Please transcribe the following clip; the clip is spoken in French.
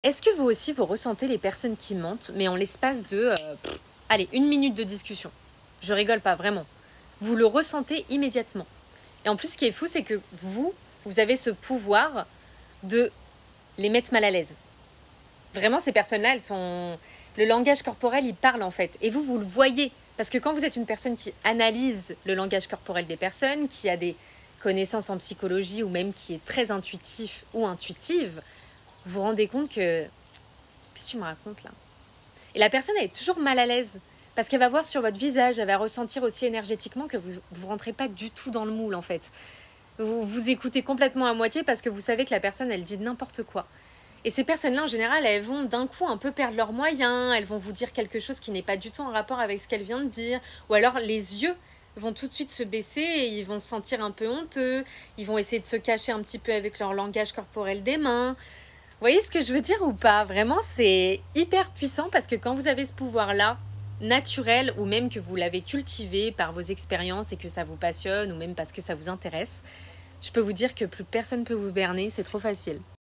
Est-ce que vous aussi, vous ressentez les personnes qui mentent, mais en l'espace de, allez, 1 minute de discussion? Je rigole pas, vraiment. Vous le ressentez immédiatement. Et en plus, ce qui est fou, c'est que vous avez ce pouvoir de les mettre mal à l'aise. Vraiment, ces personnes-là, elles sont. Le langage corporel, il parle en fait. Et vous le voyez. Parce que quand vous êtes une personne qui analyse le langage corporel des personnes, qui a des connaissances en psychologie ou même qui est très intuitif ou intuitive, vous vous rendez compte que. Qu'est-ce que tu me racontes là? Et la personne, elle est toujours mal à l'aise. Parce qu'elle va voir sur votre visage, elle va ressentir aussi énergétiquement que vous rentrez pas du tout dans le moule en fait. Vous écoutez complètement à moitié parce que vous savez que la personne, elle dit n'importe quoi. Et ces personnes-là, en général, elles vont d'un coup un peu perdre leurs moyens, elles vont vous dire quelque chose qui n'est pas du tout en rapport avec ce qu'elle vient de dire, ou alors les yeux vont tout de suite se baisser et ils vont se sentir un peu honteux, ils vont essayer de se cacher un petit peu avec leur langage corporel des mains. Vous voyez ce que je veux dire ou pas? Vraiment, c'est hyper puissant parce que quand vous avez ce pouvoir-là, naturel, ou même que vous l'avez cultivé par vos expériences et que ça vous passionne, ou même parce que ça vous intéresse, je peux vous dire que plus personne peut vous berner, c'est trop facile.